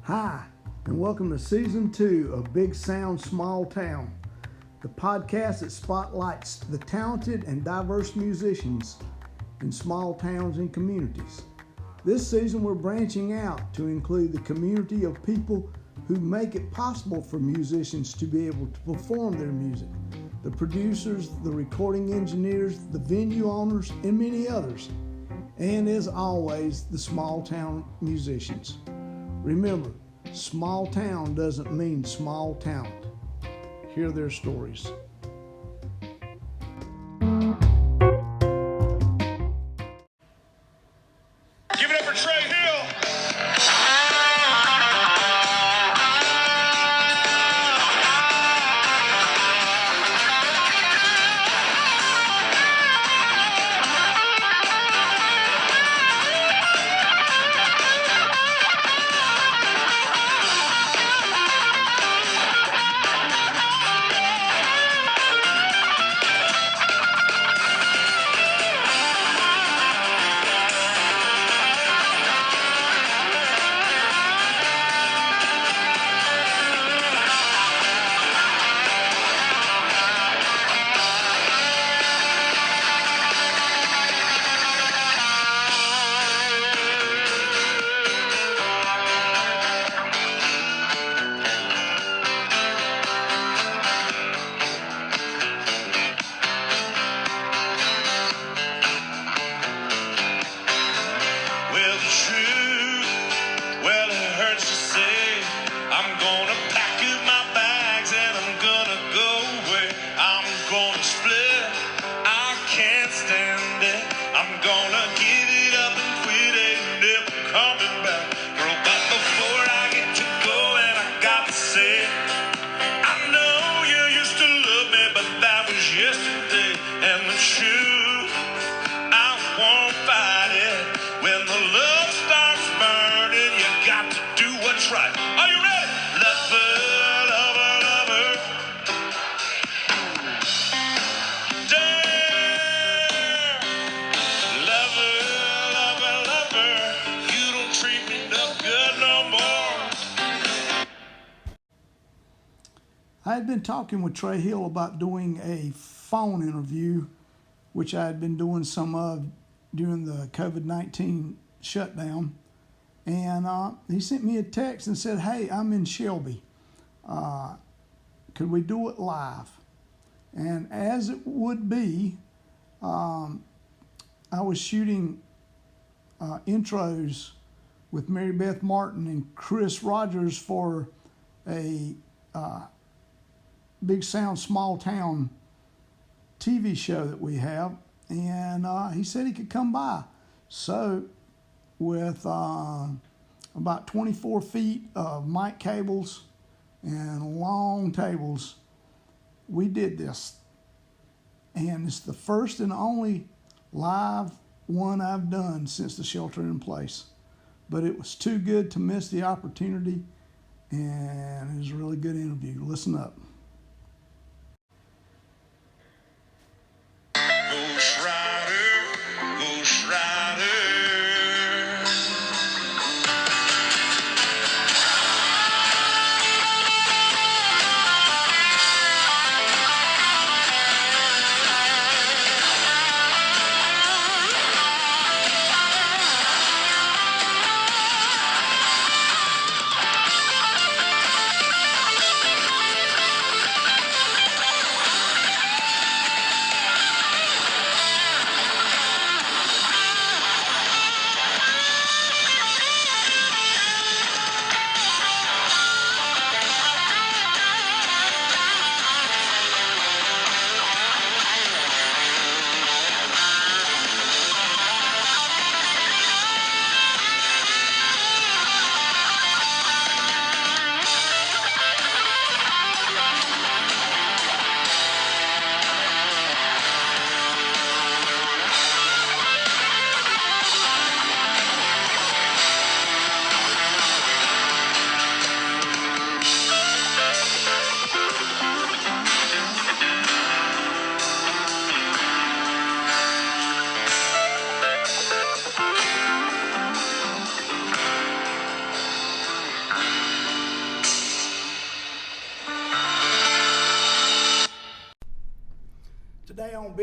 Hi, and welcome to Season 2 of Big Sound Small Town, the podcast that spotlights the talented and diverse musicians in small towns and communities. This season we're branching out to include the community of people who make it possible for musicians to be able to perform their music, the producers, the recording engineers, the venue owners, and many others, and as always, the small town musicians. Remember, small town doesn't mean small talent. Hear their stories. Give it up for Trey Hill. I had been talking with Trey Hill about doing a phone interview, which I had been doing some of during the COVID-19 shutdown. And he sent me a text and said, "Hey, I'm in Shelby. Could we do it live?" And as it would be, I was shooting intros with Mary Beth Martin and Chris Rogers for a Big Sound Small Town TV show that we have, and he said he could come by. So with about 24 feet of mic cables and long tables, we did this, and it's the first and only live one I've done since the shelter in place, but it was too good to miss the opportunity, and it was a really good interview. Listen up.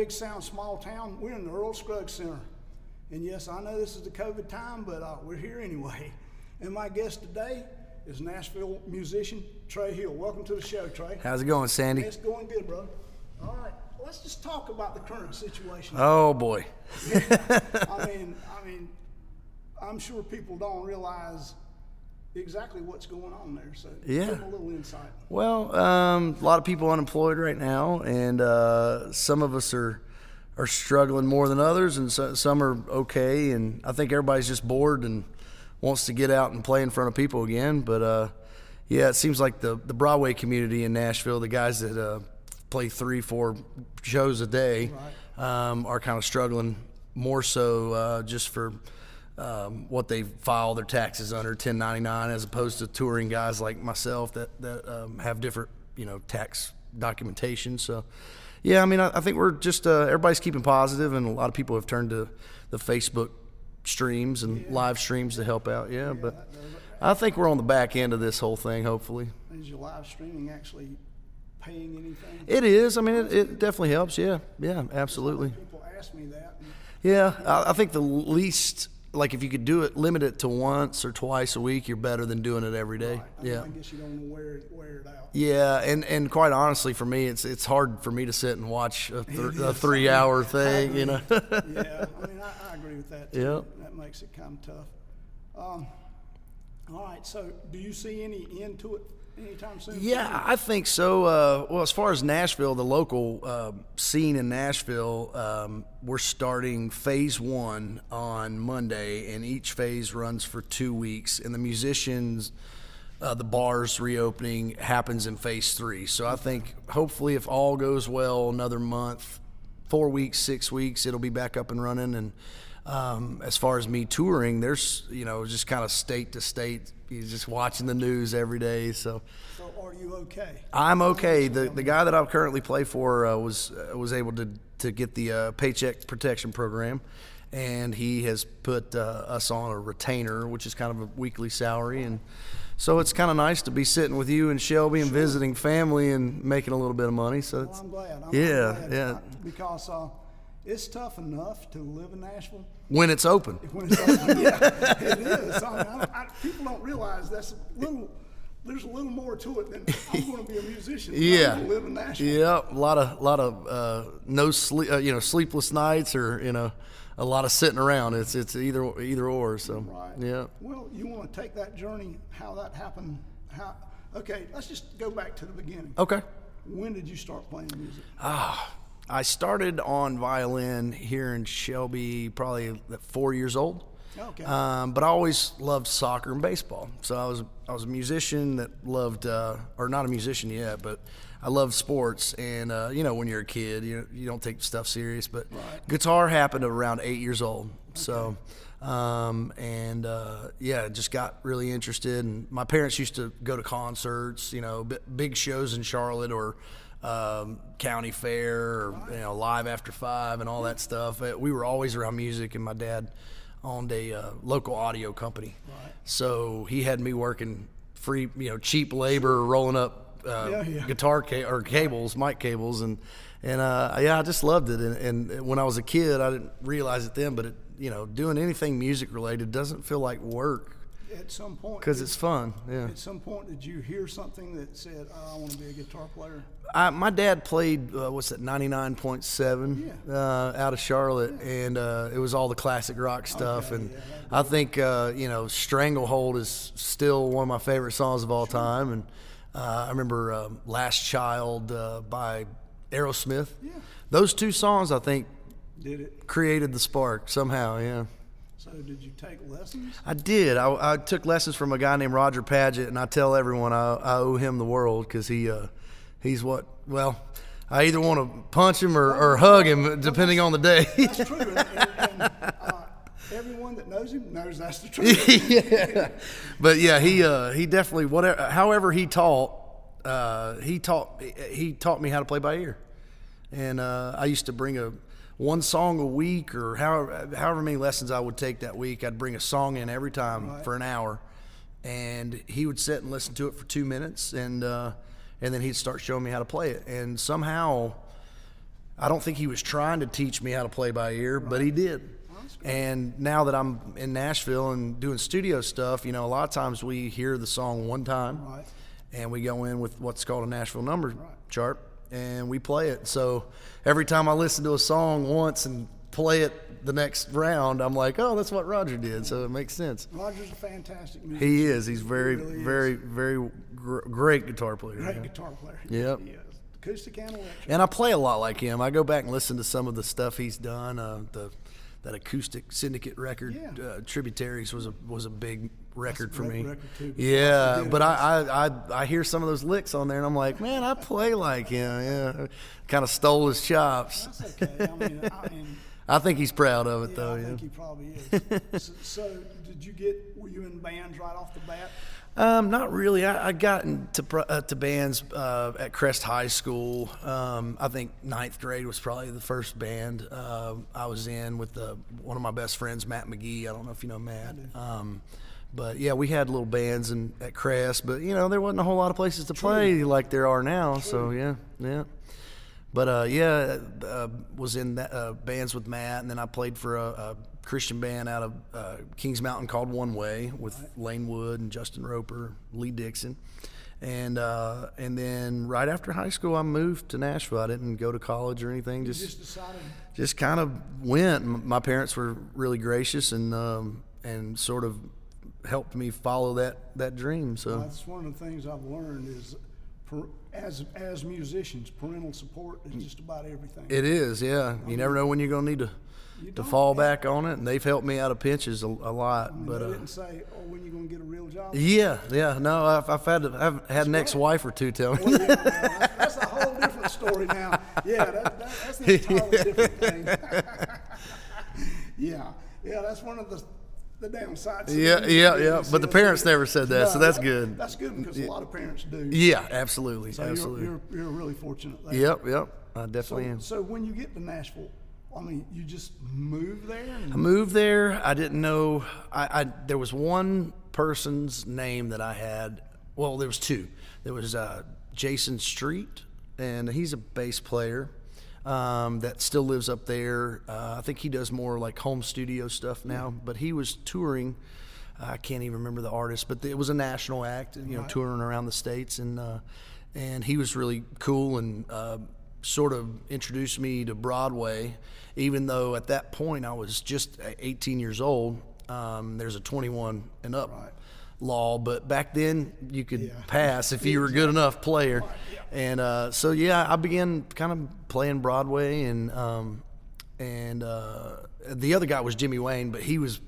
Big Sound Small Town. We're in the Earl Scruggs Center. And yes, I know this is the COVID time, but we're here anyway. And my guest today is Nashville musician Trey Hill. Welcome to the show, Trey. How's it going, Sandy? It's going good, brother. All right, let's just talk about the current situation. Oh boy. I mean, I'm sure people don't realize exactly what's going on there. So yeah, give them a little insight. Well, a lot of people unemployed right now, and some of us are struggling more than others, and some are okay. And I think everybody's just bored and wants to get out and play in front of people again. But yeah, it seems like the Broadway community in Nashville, the guys that play 3-4 shows a day, are kind of struggling more so just for what they file their taxes under 1099, as opposed to touring guys like myself that have different tax documentation. So yeah, I mean, I think we're just everybody's keeping positive, and a lot of people have turned to the Facebook streams and live streams to help out. Yeah, but I think we're on the back end of this whole thing, hopefully. Is your live streaming actually paying anything? It is. I mean, it definitely helps. Yeah, absolutely. People ask me that. Yeah, I think the least, like, if you could do it, limit it to once or twice a week, you're better than doing it every day. Right. I guess you don't want to wear it out. Yeah, and quite honestly, for me, it's hard for me to sit and watch a 3-hour thing, Yeah, I mean, I agree with that too. Yep. That makes it kind of tough. All right, so do you see any end to it anytime soon? Yeah, I think so. Well, as far as Nashville, the local scene in Nashville, we're starting phase 1 on Monday, and each phase runs for 2 weeks. And the musicians, the bars reopening happens in phase 3. So I think hopefully, if all goes well, another month, 4 weeks, 6 weeks, it'll be back up and running. And as far as me touring, there's just kind of state to state. You're just watching the news every day. So are you okay? I'm okay. The guy that I currently play for was able to get the Paycheck Protection Program, and he has put us on a retainer, which is kind of a weekly salary. And so it's kind of nice to be sitting with you and Shelby and visiting family and making a little bit of money. So I'm glad. I'm glad. Because it's tough enough to live in Nashville when it's open. Yeah, it is. People don't realize there's a little more to it than I'm going to be a musician. Yeah, I'm going to live in Nashville. Yeah, a lot of no sleep, sleepless nights, or a lot of sitting around. It's either or. So right. Yeah. Well, you want to take that journey, how that happened? Okay, let's just go back to the beginning. Okay. When did you start playing music? I started on violin here in Shelby probably at 4 years old. Okay. But I always loved soccer and baseball. So I was a musician that loved, or not a musician yet, but I loved sports. And when you're a kid, you don't take stuff serious. But guitar happened around 8 years old. Okay. So, just got really interested. And my parents used to go to concerts, big shows in Charlotte, or county fair, or Live After 5 and all that stuff. We were always around music, and my dad owned a local audio company. So he had me working free, cheap labor, rolling up guitar cables, mic cables, and I just loved it. And when I was a kid, I didn't realize it then, but doing anything music related doesn't feel like work. At some point, because it's fun. Yeah. At some point, did you hear something that said, "I want to be a guitar player"? My dad played 99.7 out of Charlotte, and it was all the classic rock stuff. Okay, and I think Stranglehold is still one of my favorite songs of all time. And I remember Last Child by Aerosmith. Yeah. Those two songs, I think, created the spark somehow. Yeah. So did you take lessons? I did. I took lessons from a guy named Roger Padgett, and I tell everyone I owe him the world, because he's what, well, I either want to punch him or hug him, depending on the day. That's true. And everyone that knows him knows that's the truth. Yeah. But yeah, he definitely, however he taught me how to play by ear. And I used to bring one song a week, or however many lessons I would take that week. I'd bring a song in every time for an hour, and he would sit and listen to it for 2 minutes, and then he'd start showing me how to play it. And somehow I don't think he was trying to teach me how to play by ear, but he did. And now that I'm in Nashville and doing studio stuff, a lot of times we hear the song one time, and we go in with what's called a Nashville number chart, and we play it. So every time I listen to a song once and play it the next round, I'm like, oh, that's what Roger did, so it makes sense. Roger's a fantastic musician. He is. He's very great guitar player. Great guitar player. Yep. He is. Acoustic and electric. And I play a lot like him. I go back and listen to some of the stuff he's done. That acoustic syndicate record, Tributaries, was a big record for me. Record too. Yeah, but I hear some of those licks on there, and I'm like, man, I play like him. Yeah, kind of stole his chops. That's okay. I think he's proud of it, though. I think he probably is. So were you in bands right off the bat? Not really. I got into bands at Crest High School. I think 9th grade was probably the first band I was in with one of my best friends, Matt McGee. I don't know if you know Matt. But yeah, we had little bands at Crest, but there wasn't a whole lot of places to play like there are now. True. So yeah. But was in bands with Matt, and then I played for a Christian band out of Kings Mountain called One Way with Lane Wood and Justin Roper, Lee Dixon, and then right after high school I moved to Nashville. I didn't go to college or anything. Just decided. Just kind of went. My parents were really gracious and sort of helped me follow that dream. So that's one of the things I've learned is. As musicians, parental support is just about everything. It is, yeah. You never know when you're going to need to fall back on it, and they've helped me out of pinches a lot. But they didn't say, when you going to get a real job? Yeah. No, I've had an ex-wife or two tell me. Well, that's a whole different story now. Yeah, that's an entirely different thing. Yeah, that's one of the downsides. Yeah. But the parents never said that, so that's good. That's good because a lot of parents do. Yeah, absolutely. So absolutely. You're really fortunate there. Yep. I definitely am. So when you get to Nashville, you just moved there? I moved there. I didn't know. There was one person's name that I had. Well, there was two. There was Jason Street, and he's a bass player. That still lives up there. I think he does more like home studio stuff now, but he was touring. I can't even remember the artist, but it was a national act, touring around the States, and he was really cool and sort of introduced me to Broadway, even though at that point I was just 18 years old. There's a 21 and up law, but back then you could pass if you were a good enough player. And I began kind of playing Broadway, and the other guy was Jimmy Wayne, but he was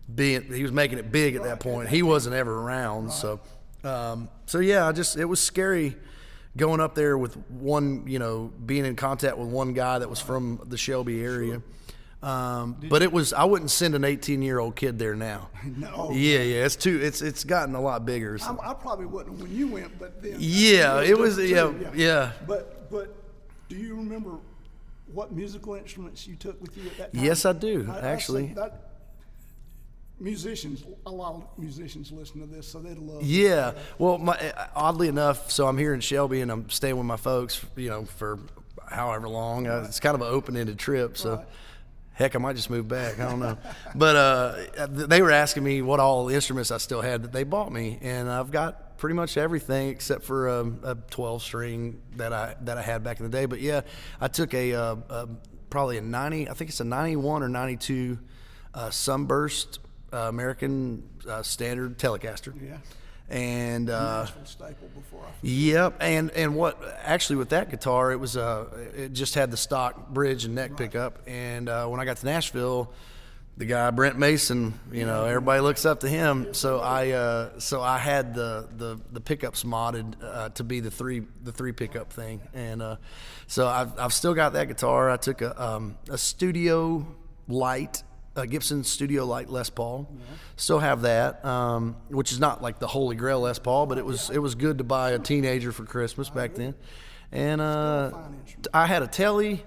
making it big at that point. He wasn't ever around, so it was scary going up there with one, being in contact with one guy that was from the Shelby area. But I wouldn't send an 18-year-old kid there now. No. Yeah, it's gotten a lot bigger. So. I probably wouldn't when you went, but then. Yeah, it was, yeah. But do you remember what musical instruments you took with you at that time? Yes, I do, actually. A lot of musicians listen to this, so they'd love it. Yeah, well, oddly enough, so I'm here in Shelby, and I'm staying with my folks, for however long. It's kind of an open-ended trip, so. Right. Heck, I might just move back. I don't know. But they were asking me what all the instruments I still had that they bought me, and I've got pretty much everything except for a 12-string that I had back in the day. But yeah, I took probably a 90. I think it's a 91 or 92 Sunburst American Standard Telecaster. Yeah. And Nashville staple before I forget. Yep, and what actually with that guitar, it was it just had the stock bridge and neck pickup, and when I got to Nashville, the guy Brent Mason, everybody looks up to him, so I had the pickups modded to be the three pickup thing, and so I've still got that guitar. I took a Studio Light. Gibson Studio Light Les Paul, still have that, which is not like the Holy Grail Les Paul, but it was good to buy a teenager for Christmas back then. And I had a Telly,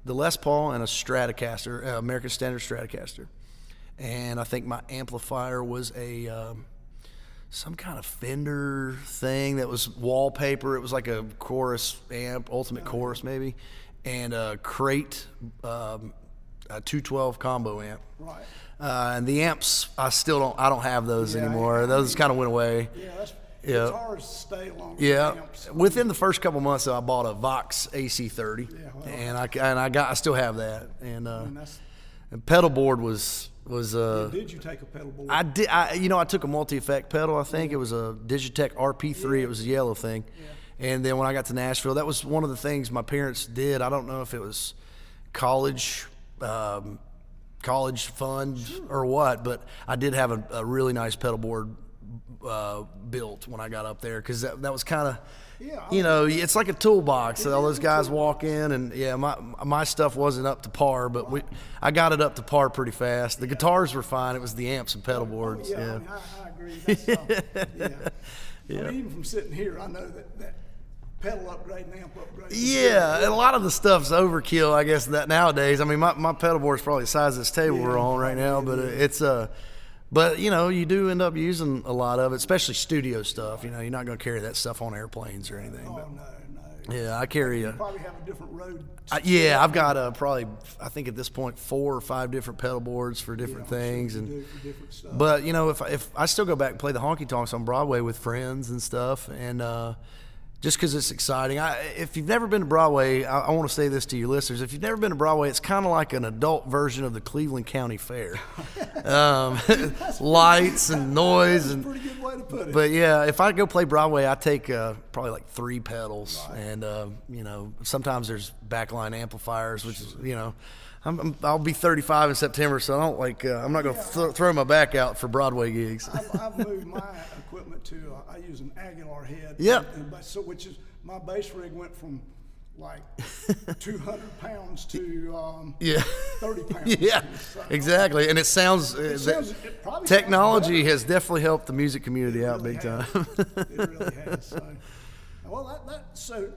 the Les Paul, and a Stratocaster, American Standard Stratocaster. And I think my amplifier was some kind of Fender thing that was wallpaper. It was like a chorus amp, ultimate chorus maybe. and a crate, a 212 combo amp. Right. And the amps, I don't have those anymore. Those kind of went away. Guitars stay longer. Yeah. Than amps. Within the first couple months, though, I bought a Vox AC30, and I still have that. And pedal board was. Did you take a pedal board? I did. I took a multi-effect pedal. I think it was a Digitech RP3. It was a yellow thing. Yeah. And then when I got to Nashville, that was one of the things my parents did. I don't know if it was college fund or what, but I did have a really nice pedal board built when I got up there, because that was kind of, it's like a toolbox. All those guys walk in, and my stuff wasn't up to par, but I got it up to par pretty fast. The guitars were fine. It was the amps and pedal boards. I agree. That's, I mean, even from sitting here, I know that pedal upgrade and amp upgrade. Yeah, and a lot of the stuff's overkill, I guess, that nowadays. I mean, my pedal board's probably the size of this table we're on right now, but it's but you do end up using a lot of it, especially studio stuff. You're not going to carry that stuff on airplanes or anything. No. Yeah, I carry You probably have a different road. I've got probably, I think at this point, 4 or 5 different pedal boards for different things, for different stuff. But if I still go back and play the honky tonks on Broadway with friends and stuff, and just because it's exciting. If you've never been to Broadway, I want to say this to your listeners. If you've never been to Broadway, it's kind of like an adult version of the Cleveland County Fair. Lights and noise. That's a pretty good way to put it. But yeah, if I go play Broadway, I take probably like 3 pedals. Right. And, sometimes there's backline amplifiers, which is, I'll be 35 in September, so I don't I'm not going to throw my back out for Broadway gigs. I've moved my equipment to, I use an Aguilar head. Yep. Which is, my bass rig went from like 200 pounds to 30 pounds. Yeah, exactly. And it sounds, technology has definitely helped the music community out big time. It really has.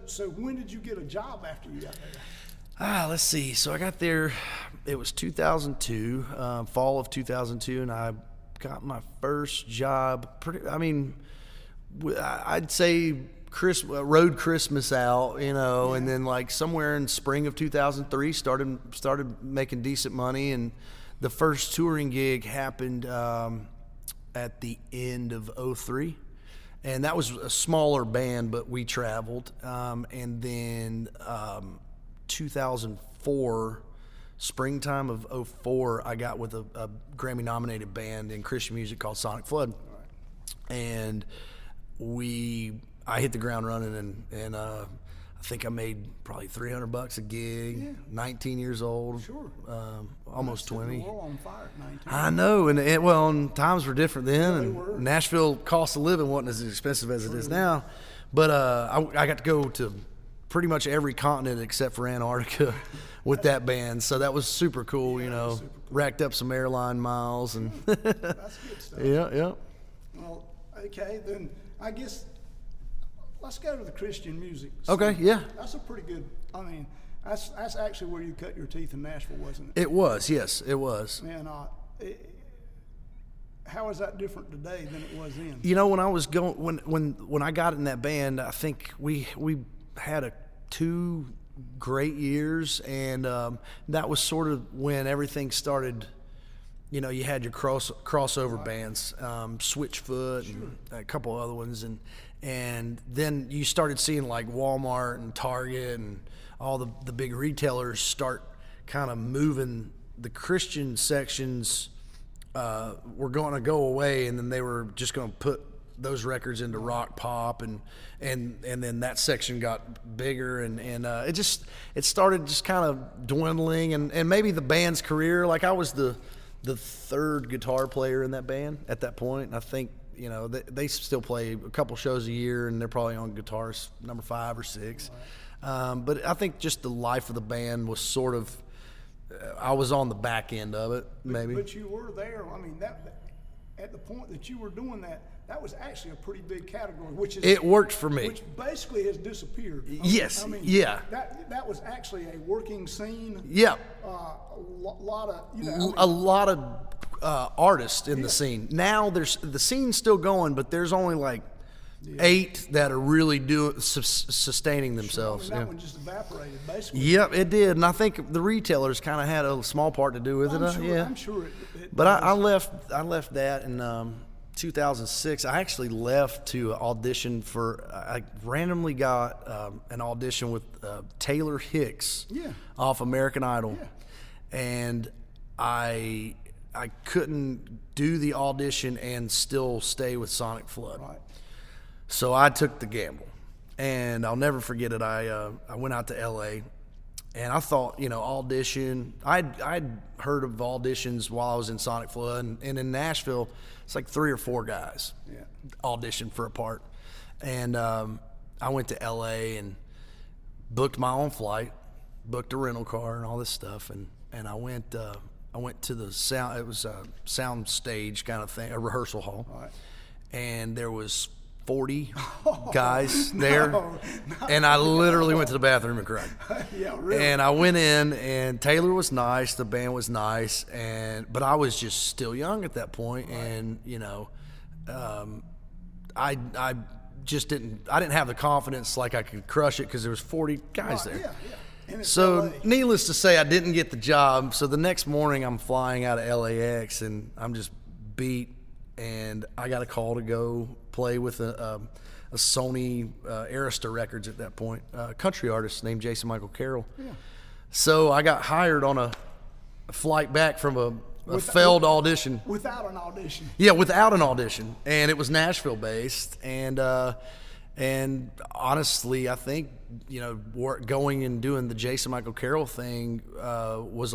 So when did you get a job after you got there? Let's see. So I got there, it was 2002, fall of 2002, and I got my first job. I'd say rode Christmas out, and then like somewhere in spring of 2003 started making decent money, and the first touring gig happened at the end of 2003. And that was a smaller band, but we traveled. And then 2004, springtime of 2004, I got with a Grammy-nominated band in Christian music called Sonic Flood. And I hit the ground running, and I think I made probably $300 a gig. Yeah. 19 years old. Sure. Almost 20. The world on fire at 19. I know, and times were different then, Yeah, and Nashville cost of living wasn't as expensive as it is now. But I got to go to pretty much every continent except for Antarctica with that band, so that was super cool. Super cool. Racked up some airline miles, and that's good stuff. Yeah. Well, okay, then I guess let's go to the Christian music. Okay, yeah. That's a pretty good. I mean, that's actually where you cut your teeth in Nashville, wasn't it? It was, yes, it was. And how is that different today than it was then? When I was when I got in that band, I think we had 2 great years, and that was sort of when everything started. You had your crossover bands, Switchfoot, sure, and a couple other ones, and then you started seeing like Walmart and Target and all the big retailers start kind of moving the Christian sections. Were going to go away, and then they were just going to put those records into rock pop, and then that section got bigger, and it started just kind of dwindling, and maybe the band's career, like I was the 3rd guitar player in that band at that point, and I think they still play a couple shows a year, and they're probably on guitars number 5 or 6. But I think just the life of the band was sort of, I was on the back end of it, maybe. But you were there. I mean, that at the point that you were doing that was actually a pretty big category, it worked for me. Which basically has disappeared. Yes. Yeah. That was actually a working scene. Yeah. A lot of artists in the scene. Now the scene's still going, but there's only like 8 that are really sustaining themselves. Sure, I mean, that one just evaporated, basically. Yep, it did, and I think the retailers kind of had a small part to do with it. I'm sure it but I left that in 2006. I actually left to audition for. I randomly got an audition with Taylor Hicks off American Idol, and I couldn't do the audition and still stay with Sonic Flood. Right. So I took the gamble, and I'll never forget it. I went out to L.A., and I thought, audition. I'd heard of auditions while I was in Sonic Flood, and in Nashville, it's like 3 or 4 guys audition for a part. And I went to L.A. and booked my own flight, booked a rental car and all this stuff, and I went to the sound. It was a sound stage kind of thing, a rehearsal hall, and there was 40 guys there, and I literally went to the bathroom and cried. Yeah, really. And I went in, and Taylor was nice, the band was nice, but I was just still young at that point, and I just didn't have the confidence like I could crush it because there was 40 guys there. Yeah. And it's So LA. needless to say, I didn't get the job. So the next morning, I'm flying out of LAX, and I'm just beat, and I got a call to go play with a Sony Arista Records at that point, a country artist named Jason Michael Carroll. Yeah. So I got hired on a flight back from a failed audition. Without an audition. Yeah, without an audition, and it was Nashville based, and honestly, I think going and doing the Jason Michael Carroll thing was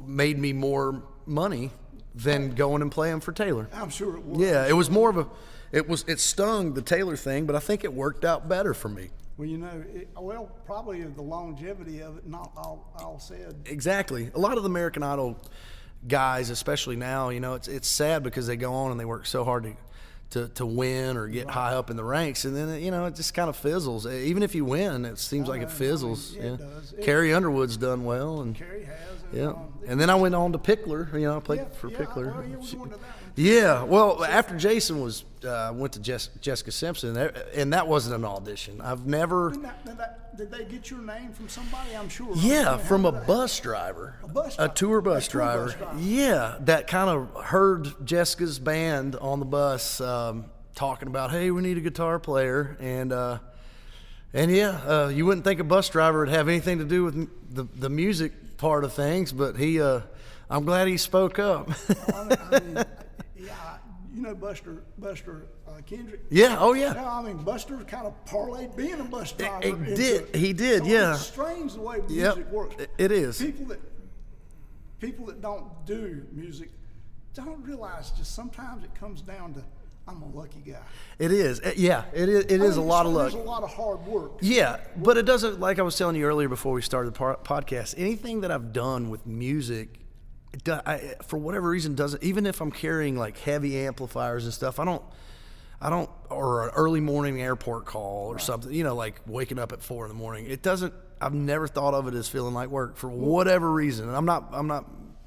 made me more money than going and playing for Taylor. I'm sure it was. Yeah, it was more of it stung the Taylor thing, but I think it worked out better for me. Well, probably the longevity of it, not all said. Exactly. A lot of the American Idol guys, especially now, it's sad because they go on and they work so hard to win or get high up in the ranks, and then it just kind of fizzles. Even if you win, it seems like it fizzles. It does. Carrie Underwood's done well, and Carrie has. And then I went on to Pickler. I played for Pickler. Well, you were going to that one. Yeah, well, after Jason went to Jessica Simpson, and that wasn't an audition. I've never. Did they get your name from somebody? I'm sure. Yeah, from a bus driver, a tour bus driver. Yeah, that kind of heard Jessica's band on the bus talking about, hey, we need a guitar player, and you wouldn't think a bus driver would have anything to do with the music part of things, but I'm glad he spoke up. Buster Kendrick. Yeah. Oh, yeah. Buster kind of parlayed being a bus driver. He did. It's strange the way music works. It is. People that don't do music don't realize just sometimes it comes down to I'm a lucky guy. It is. Yeah. It is a lot of luck. There's a lot of hard work. Yeah, but it doesn't. Like I was telling you earlier before we started the podcast, anything that I've done with music, for whatever reason, doesn't. Even if I'm carrying like heavy amplifiers and stuff, I don't. Or an early morning airport call or something. Like waking up at 4 a.m. It doesn't. I've never thought of it as feeling like work for whatever reason. And I'm not.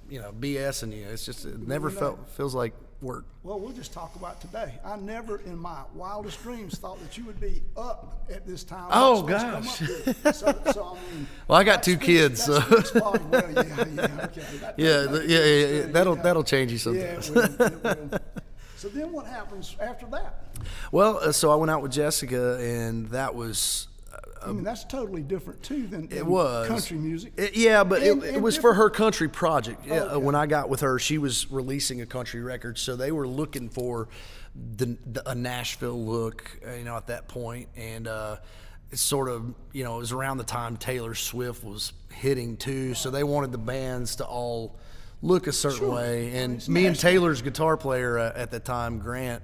BSing you. It's just it never feels like work. Well, we'll just talk about today. I never in my wildest dreams thought that you would be up at this time. Oh, gosh. Well, I got 2 kids, so. That'll change you sometimes. Yeah, so then what happens after that? Well, so I went out with Jessica, and that was. That's totally different too than it was country music. But it was for her country project. Yeah, okay. When I got with her, she was releasing a country record, so they were looking for a Nashville look, at that point, and it's sort of, it was around the time Taylor Swift was hitting too, so they wanted the bands to all look a certain way, and me and Taylor's guitar player at the time, Grant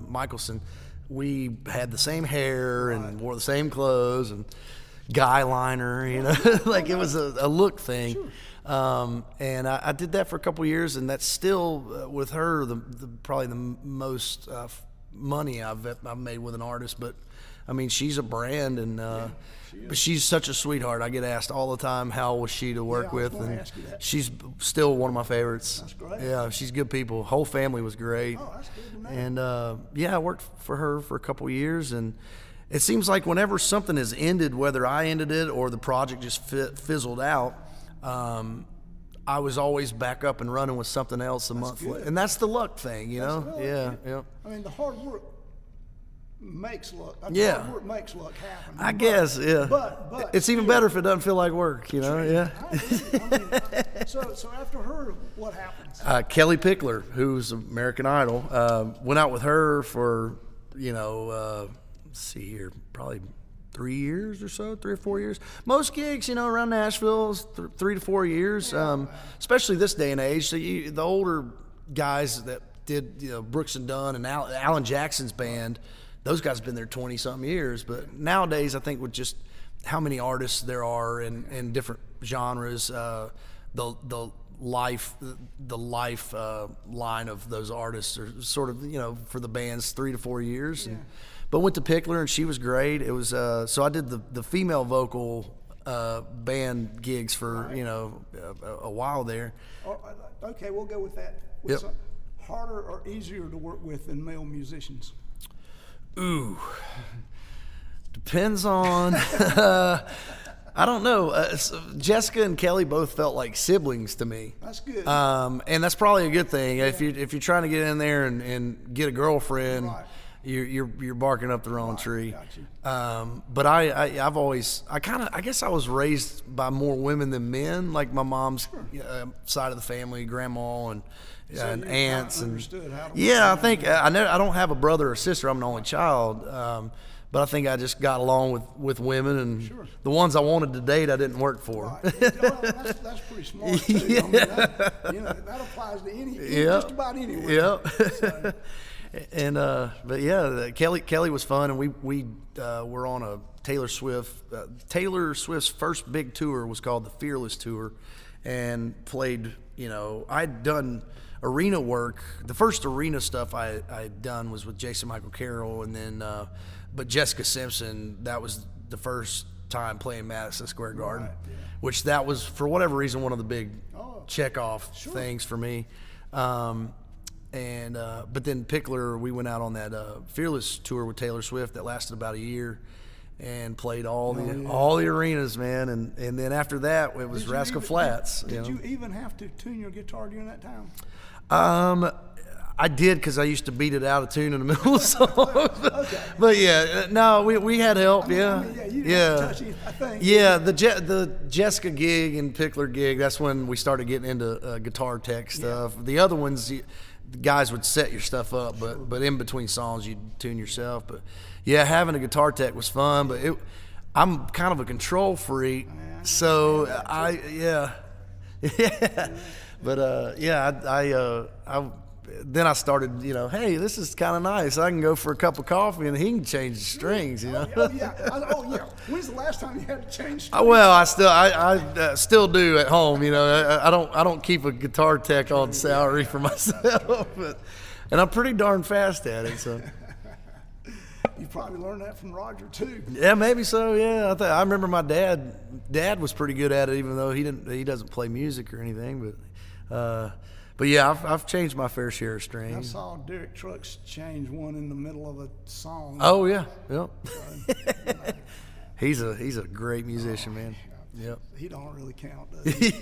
Michelson. We had the same hair and wore the same clothes and guy liner, like it was a look thing. Sure. And I did that for a couple of years, and that's still with her probably the most money I've made with an artist. But I mean, she's a brand, and but she's such a sweetheart. I get asked all the time, how was she to work with, and she's still one of my favorites. That's great. Yeah, she's good people. Whole family was great. Oh, that's good to know. And yeah, I worked for her for a couple of years, and it seems like whenever something has ended, whether I ended it or the project just fizzled out, I was always back up and running with something else a month later. And that's the luck thing, you know? Yeah. I mean, the hard work makes luck. Yeah. Hard work makes luck happen. I guess, yeah. But it's even better if it doesn't feel like work, you know? Yeah. I mean, so after her, what happens? Kellie Pickler, who's American Idol, went out with her for, let's see here, probably 3 years or so, 3 or 4 years. Most gigs, around Nashville, is 3 to 4 years, especially this day and age. So the older guys that did, Brooks and Dunn and Alan Jackson's band, those guys have been there 20-something years. But nowadays, I think with just how many artists there are in different genres, the life line of those artists are sort of, for the bands, 3 to 4 years. But went to Pickler, and she was great. It was so I did the female vocal band gigs for a while there. Okay, we'll go with that. Yep. Harder or easier to work with than male musicians? Ooh, depends on. I don't know. Jessica and Kellie both felt like siblings to me. That's good. And that's probably a good thing. If you're trying to get in there and get a girlfriend. Right. You're barking up the wrong tree. But I guess I was raised by more women than men, like my mom's side of the family, grandma and aunts, and I think I don't have a brother or sister. I'm an only child, but I think I just got along with women, and the ones I wanted to date I didn't work for. Right. That's pretty smart too. I mean, that applies to just about anywhere. Yeah. And but yeah, Kellie was fun, and we were on a Taylor Swift's first big tour was called the Fearless Tour, and played. I'd done arena work. The first arena stuff I'd done was with Jason Michael Carroll, and then but Jessica Simpson. That was the first time playing Madison Square Garden, which that was for whatever reason one of the big check-off things for me. But then Pickler, we went out on that Fearless tour with Taylor Swift that lasted about a year, and played all the arenas, man. And then after that, it was Rascal Flatts. Did you even have to tune your guitar during that time? I did, because I used to beat it out of tune in the middle of songs. But yeah, no, we had help. Yeah. The Jessica gig and Pickler gig, that's when we started getting into guitar tech stuff. The other ones, the guys would set your stuff up, but in between songs you'd tune yourself. But yeah, having a guitar tech was fun, but I'm kind of a control freak, so then I started, hey, this is kind of nice. I can go for a cup of coffee and he can change the strings, Oh yeah. When's the last time you had to change strings? Well, I still do at home. I don't keep a guitar tech on salary for myself, and I'm pretty darn fast at it. So you probably learned that from Roger too. Yeah, maybe so. Yeah, I remember my dad was pretty good at it, even though he doesn't play music or anything, But yeah, I've changed my fair share of strings. I saw Derek Trucks change one in the middle of a song. Oh yeah, yep. He's a great musician, man. Yep. He don't really count, does he?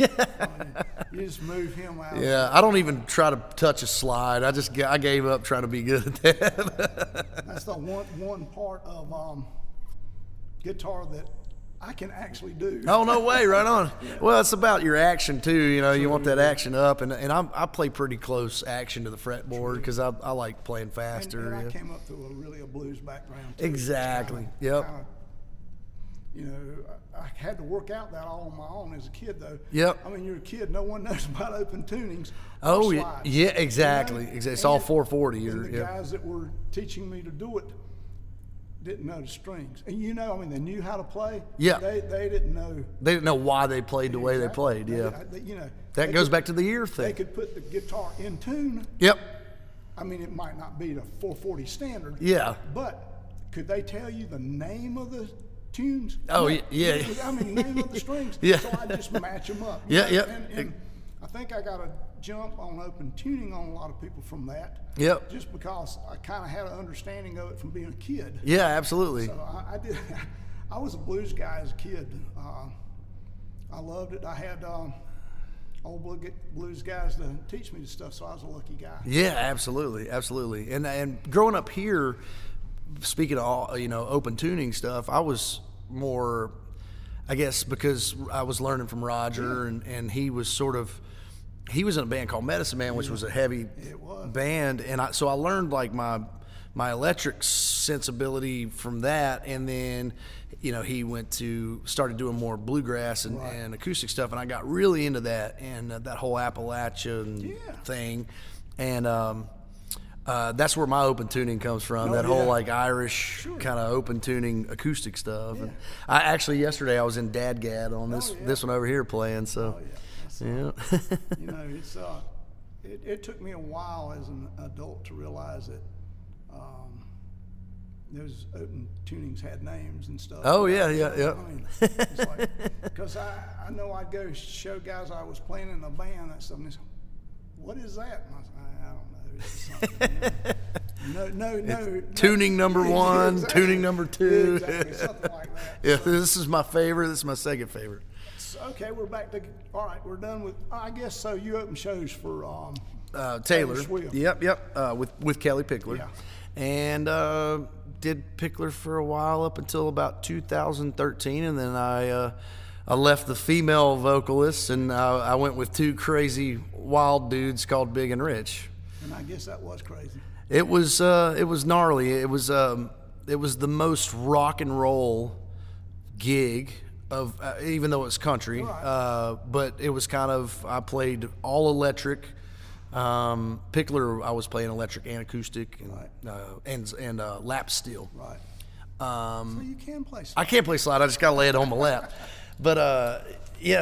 You just move him out. Yeah, I don't even try to touch a slide. I gave up trying to be good at that. That's the one part of guitar that I can actually do. Oh, no way, right on. Well, it's about your action too. You want that action up, and I play pretty close action to the fretboard because I like playing faster. And I came up through a blues background too. Exactly. Yep. I had to work out that all on my own as a kid, though. Yep. I mean, you're a kid. No one knows about open tunings. Oh, yeah, exactly. It's all 440. And the guys that were teaching me to do it didn't know the strings. And they knew how to play. Yeah. They didn't know. They didn't know why they played the way they played. Yeah. That goes back to the ear thing. They could put the guitar in tune. Yep. I mean, it might not be the 440 standard. Yeah. But could they tell you the name of the tunes? Oh, No, yeah. I mean, name of the strings. Yeah. So I just match them up. Yeah, yeah. And I think I got a jump on open tuning on a lot of people from that. Yep. Just because I kind of had an understanding of it from being a kid. Yeah, absolutely. So I did. I was a blues guy as a kid. I loved it. I had old blues guys to teach me the stuff, so I was a lucky guy. Yeah, absolutely, absolutely. And growing up here, speaking of all, open tuning stuff, I was more, I guess, because I was learning from Roger, and he was he was in a band called Medicine Man, which was a heavy band, and so I learned like my electric sensibility from that, and then he started doing more bluegrass and acoustic stuff, and I got really into that and that whole Appalachian thing, and that's where my open tuning comes from. Whole like Irish kind of open tuning acoustic stuff. And I actually yesterday I was in Dadgad on this one over here playing. So it's it took me a while as an adult to realize that those open tunings had names and stuff. Oh yeah. I mean, it's like, because I know I'd go show guys I was playing in a band and stuff, and they said, "What is that?" And I don't know. It's something, no. Tuning number one, exactly. Tuning number two. Exactly, something like that. Yeah, So, this is my favorite. This is my second favorite. okay, we're back to. All right, we're done with. I guess so. You open shows for Taylor. Swift. Yep. With Kellie Pickler. Yeah. And did Pickler for a while up until about 2013, and then I left the female vocalist, and I went with two crazy wild dudes called Big and Rich. And I guess that was crazy. It was gnarly. It was the most rock and roll gig of even though it's country, but it was kind of, I played all electric. Pickler, I was playing electric and acoustic, and lap steel. Right. So you can play slide. I can't play slide. I just got to lay it on my lap. But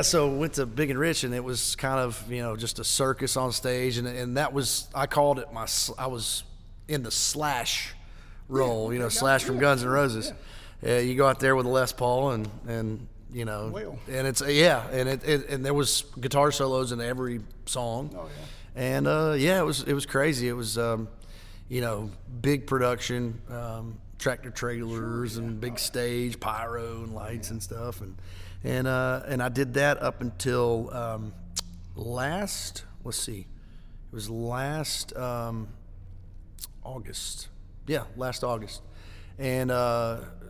so went to Big and Rich, and it was kind of just a circus on stage, and that was, I called it I was in the Slash role, Slash from Guns N' Roses. Yeah, you go out there with a Les Paul and and it's and there was guitar solos in every song. Oh yeah. And it was crazy. It was big production, tractor trailers and big stage, pyro and lights and stuff, and I did that up until last August. Yeah, last August. And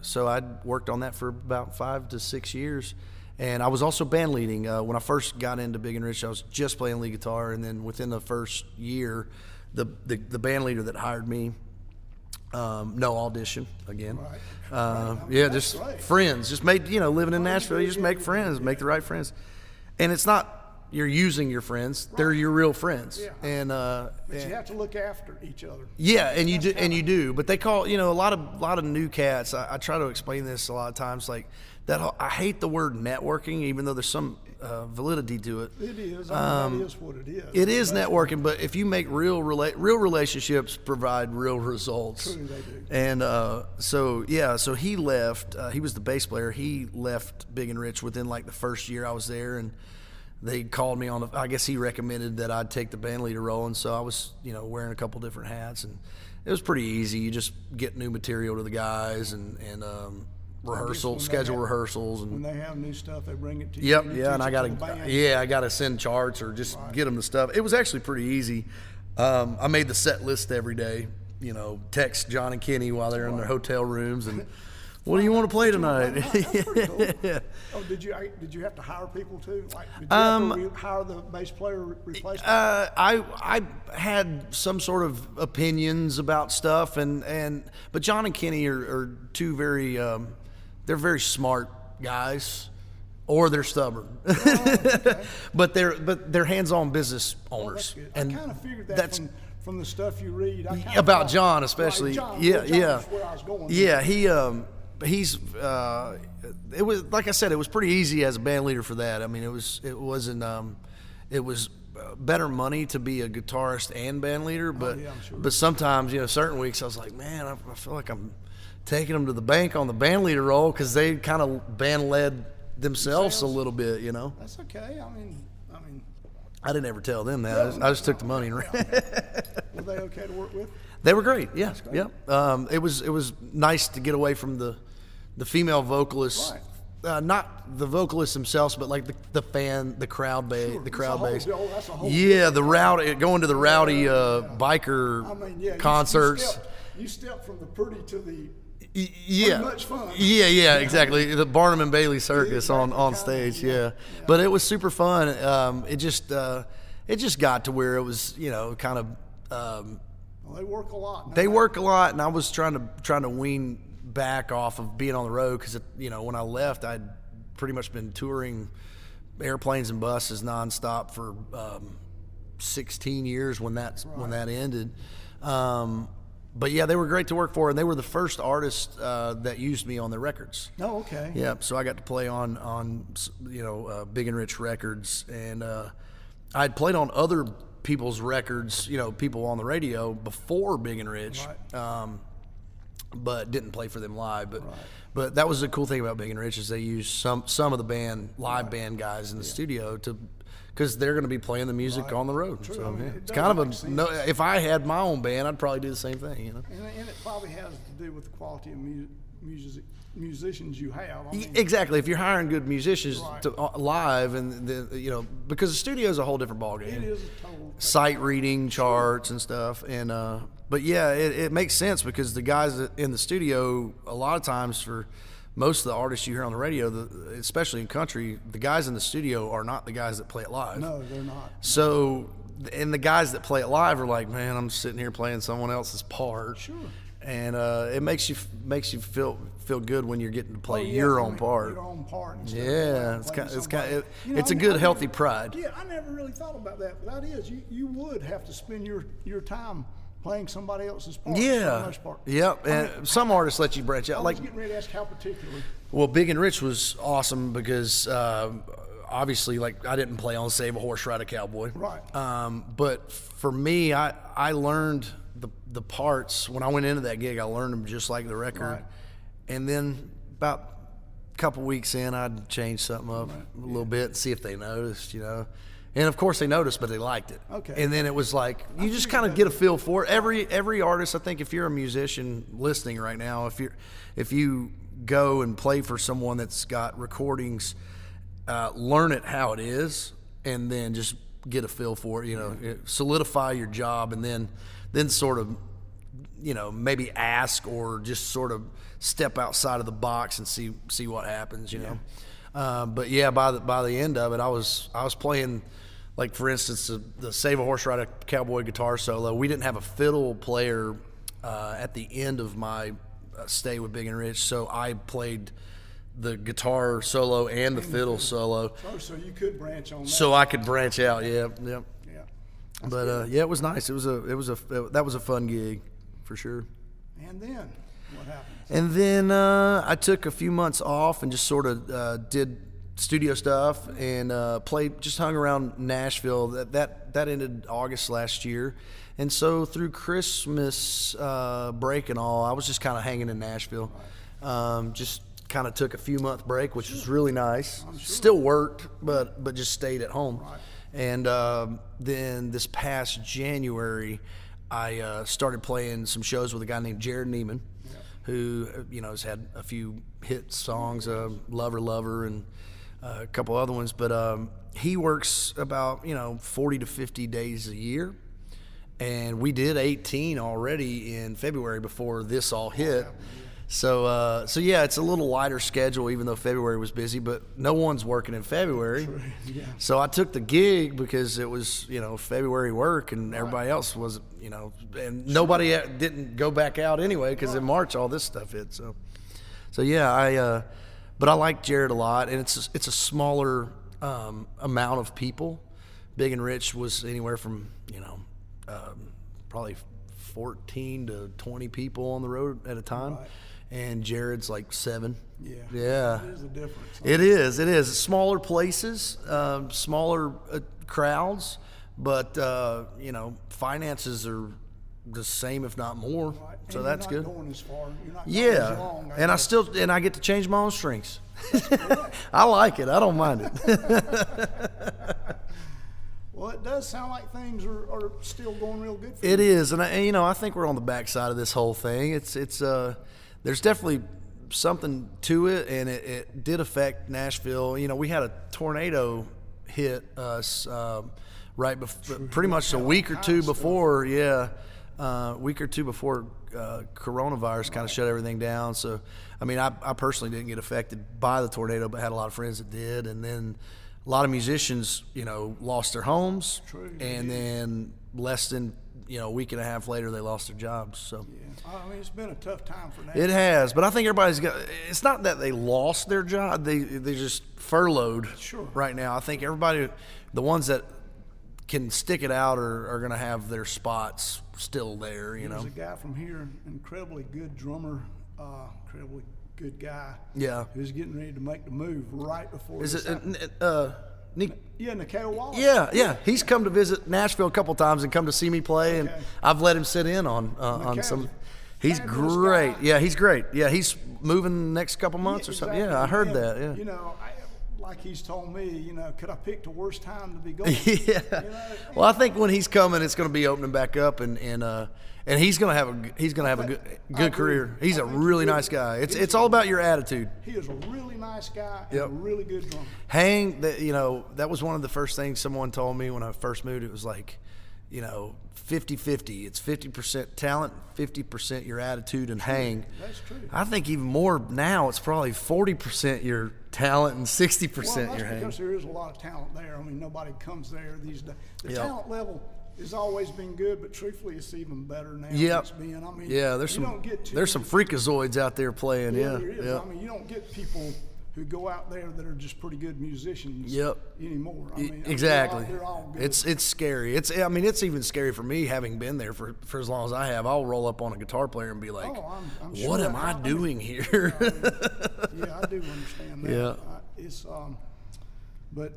so I'd worked on that for about 5 to 6 years. And I was also band leading. When I first got into Big and Rich, I was just playing lead guitar, and then within the first year, the band leader that hired me, no audition again. Right. Just right. friends. Just made living in Nashville, you just make friends, make the right friends, and it's not you're using your friends; they're your real friends. Yeah. And but you have to look after each other. yeah, and you do. But they call a lot of new cats. I try to explain this a lot of times, like. I hate the word networking, even though there's some validity to it. It is. That is what it is. It is networking, but if you make real relationships provide real results. True, they do. And so he left. He was the bass player. He left Big and Rich within like the first year I was there, and they called me on. I guess he recommended that I'd take the band leader role, and so I was wearing a couple different hats, and it was pretty easy. You just get new material to the guys and schedule rehearsals, and when they have new stuff, they bring it to you. Yep, and I gotta send charts or just get them the stuff. It was actually pretty easy. I made the set list every day. Text John and Kenny while they're in their hotel rooms, and what do you want to play tonight? That's pretty cool. Yeah. Oh, did you have to hire people too? Like, did you have to hire the bass player replacement? I had some sort of opinions about stuff, but John and Kenny are two very they're very smart guys, or they're stubborn. Okay. but they're hands-on business owners. And I kind of figured that from the stuff you read. About John, especially. John, yeah. That's where I was going. Yeah, he's it was, like I said, it was pretty easy as a band leader for that. I mean, it was better money to be a guitarist and band leader, but I'm sure. but sometimes certain weeks I was like, man, I feel like I'm taking them to the bank on the band leader role because they kind of band led themselves a little bit, you know. That's okay. I mean, I didn't ever tell them that. I just took the money and ran. Were they okay to work with? They were great. Yeah, yeah. It was nice to get away from the female vocalists. Right. Not the vocalists themselves, but like the crowd base, Sure. the crowd base. That's a whole Yeah, the rowdy, going to the rowdy biker concerts. You step from the pretty to the Yeah, much fun. Yeah, exactly. The Barnum and Bailey Circus on stage. Yeah, but it was super fun. It just got to where it was, you know, kind of. Well, they work a lot. They work a lot, and I was trying to wean back off of being on the road because, you know, when I left, I'd pretty much been touring airplanes and buses nonstop for 16 years when that ended. But yeah, they were great to work for, and they were the first artist that used me on their records. Oh, okay. Yeah, so I got to play on Big and Rich records, and I'd played on other people's records, you know, people on the radio before Big and Rich, but didn't play for them live. But that was the cool thing about Big and Rich is they used some of the live band guys in the studio because they're going to be playing the music on the road. True. So I mean, it's kind of if I had my own band, I'd probably do the same thing, you know. And it probably has to do with the quality of musicians you have. I mean, Exactly. If you're hiring good musicians to live, and you know, because the studio is a whole different ballgame. it is a total Sight reading charts and stuff, and but yeah, it makes sense because the guys in the studio, a lot of times for most of the artists you hear on the radio, especially in country, the guys in the studio are not the guys that play it live. No, they're not. So, and the guys that play it live are like, man, I'm sitting here playing someone else's part. Sure. And it makes you feel good when you're getting to play your own part. Your own part. Yeah, it's a good healthy pride. Yeah, I never really thought about that, but that is you would have to spend your time playing somebody else's part. For the most part. Yep. And some artists let you branch out. I was Like, getting ready to ask how particularly. well, Big and Rich was awesome because obviously, like, I didn't play on Save a Horse, Ride a Cowboy. Right. But for me, I learned the parts when I went into that gig. I learned them just like the record, Right. and then about a couple weeks in, I'd change something up a little bit and see if they noticed, you know. And of course they noticed, but they liked it. Okay. And then it was like you just kind of get a feel for it. Every artist, I think, if you're a musician listening right now, if you go and play for someone that's got recordings, learn it how it is, and then just get a feel for it. You know, solidify your job, and then sort of, you know, maybe ask or just sort of step outside of the box and see what happens. You know. But yeah, by the end of it, I was playing. Like, for instance, the Save a Horse, Ride a Cowboy guitar solo. We didn't have a fiddle player at the end of my stay with Big and Rich, so I played the guitar solo and the fiddle solo. Oh, so you could branch on that. So I could branch out, yeah. Yeah. But yeah, it was nice. That was a fun gig, for sure. And then what happened? And then I took a few months off and just sort of did studio stuff and hung around Nashville. That ended August last year, and so through Christmas break and all, I was just kind of hanging in Nashville. Just kind of took a few month break, which was really nice. Still worked, but just stayed at home. And then this past January, I started playing some shows with a guy named Jared Neiman, who, you know, has had a few hit songs, Lover, and a couple other ones, but he works about, you know, 40 to 50 days a year, and we did 18 already in February before this all hit. So yeah, it's a little lighter schedule, even though February was busy, but no one's working in February. So I took the gig because it was, you know, February work, and everybody else was, you know, and nobody didn't go back out anyway because in March all this stuff hit. So yeah, but I like Jared a lot, and it's a smaller amount of people. Big and Rich was anywhere from, you know, probably 14 to 20 people on the road at a time, and Jared's like 7. Yeah. It is a difference. It is. Smaller places, smaller crowds, but you know, finances are the same, if not more. Right. So And that's you're good. not going as far. You're not going as long, And I get to change my own strings. I like it. I don't mind it. Well, it does sound like things are still going real good for you. It is, and I think we're on the backside of this whole thing. It's there's definitely something to it, and it did affect Nashville. We had a tornado hit us right before, pretty much a week or two before. Yeah, week or two before coronavirus kind of shut everything down. So, I personally didn't get affected by the tornado, but had a lot of friends that did, and then a lot of musicians, lost their homes, and then less than a week and a half later, they lost their jobs. So yeah, it's been a tough time for that. it has, but I think everybody's got. It's not that they lost their job; they just furloughed right now. I think everybody, the ones that can stick it out, are going to have their spots still there. There's a guy from here, an incredibly good drummer, incredibly good guy. Yeah. Who's getting ready to make the move right before. Is it Nick? Yeah, Nikhil Wallace. Yeah. He's come to visit Nashville a couple times and come to see me play, and I've let him sit in on some. He's great. Guy. Yeah, he's great. Yeah, he's moving the next couple months or something. Exactly. Yeah, I heard that. Yeah. Like he's told me, could I pick the worst time to be going? Yeah. Well, I think when he's coming, it's going to be opening back up, and he's going to have a good career. He's a really nice guy. It's all about your attitude. He is a really nice guy and a really good drummer. That was one of the first things someone told me when I first moved. It was like, 50-50. It's 50% talent, 50% your attitude and hang. That's true. I think even more now, it's probably 40% your talent and 60% your hang. Because there is a lot of talent there. Nobody comes there these days. The talent level has always been good, but truthfully, it's even better now. Yep. There's some freakazoids out there playing. Yeah, there is. You don't get people who go out there that are just pretty good musicians anymore. Exactly. They're all good. It's scary. It's even scary for me, having been there for as long as I have. I'll roll up on a guitar player and be like, I'm sure what am I doing here? Yeah, I do understand that. Yeah. But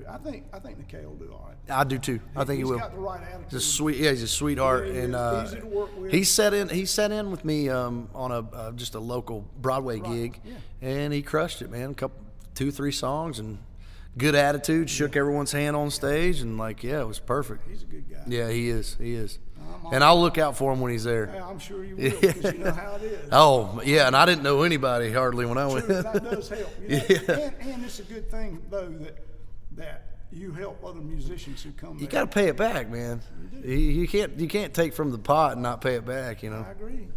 I think Nikhil will do all right. I do too. I think he will. He's got the right attitude. He's a sweetheart, and easy to work with. He sat in with me on just a local Broadway gig, and he crushed it, man. 2-3 songs and good attitude. Shook everyone's hand on stage, and it was perfect. He's a good guy. Yeah, he is. And I'll look out for him when he's there. Yeah, I'm sure you will, because you know how it is. Oh, yeah, and I didn't know anybody hardly when I went. That does help. And it's a good thing, though, that you help other musicians who come there. You got to pay it back, man. You can't take from the pot and not pay it back, I agree.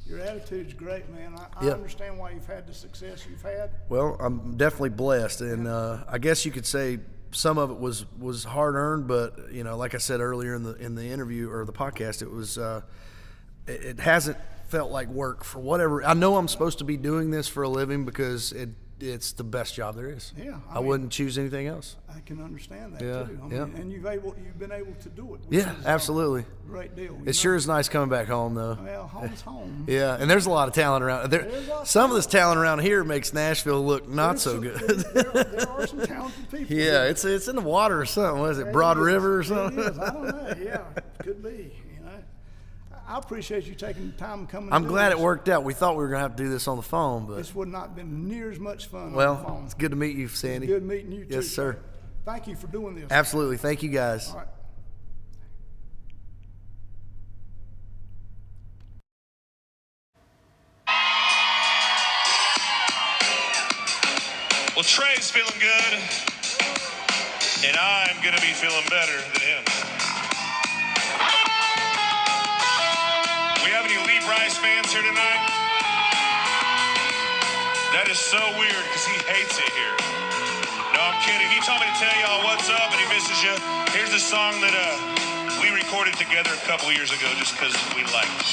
Your attitude's great, man. I understand why you've had the success you've had. Well, I'm definitely blessed, and I guess you could say some of it was hard earned, but like I said earlier in the interview or the podcast, it was it hasn't felt like work for whatever. I know I'm supposed to be doing this for a living because it's the best job there is. Yeah, I wouldn't choose anything else. I can understand that too. And you've been able to do it. Yeah, absolutely. A great deal. It sure is nice coming back home, though. Well, home's home. Yeah, and there's a lot of talent around there. Some of this talent around here makes Nashville look not so good. There are some talented people. Yeah, it's in the water or something. What is it, Broad River or something? It is. I don't know. Yeah, could be. I appreciate you taking the time and coming. I'm glad it worked out. We thought we were going to have to do this on the phone, but this would not have been near as much fun on the phone. Well, it's good to meet you, Sandy. Good meeting you too. Yes, sir. Thank you for doing this. Absolutely. Thank you, guys. All right. Well, Trey's feeling good, and I'm going to be feeling better than him. We have any Lee Brice fans here tonight? That is so weird because he hates it here. No, I'm kidding. He told me to tell y'all what's up, and he misses you. Here's a song that we recorded together a couple years ago just because we like it.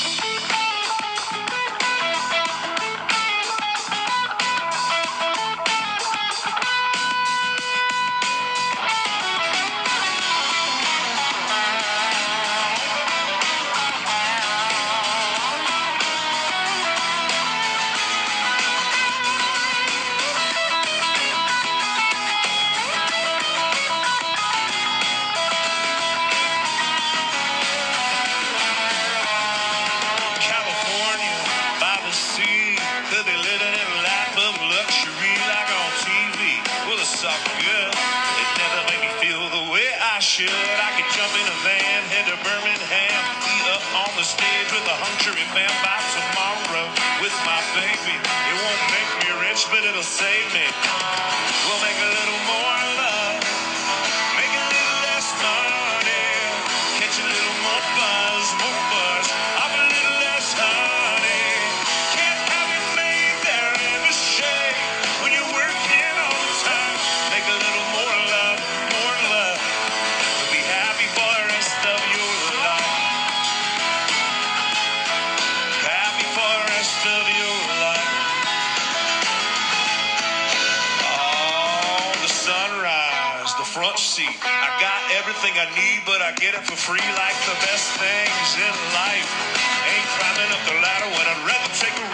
jump in a van, head to Birmingham, be up on the stage with a hung jury band by tomorrow with my baby. It won't make me rich, but it'll save me. We'll make a little more love, make a little less money, catch a little more buzz, have a little less honey. Can't have it made there in the shade when you're working all the time. Make a little more love, but be happy for the rest of your life. Happy for the rest of your life. Oh, the sunrise, the front seat. I got everything I need, but I get it for free like the best things in life. Ain't climbing up the ladder when I'd rather take a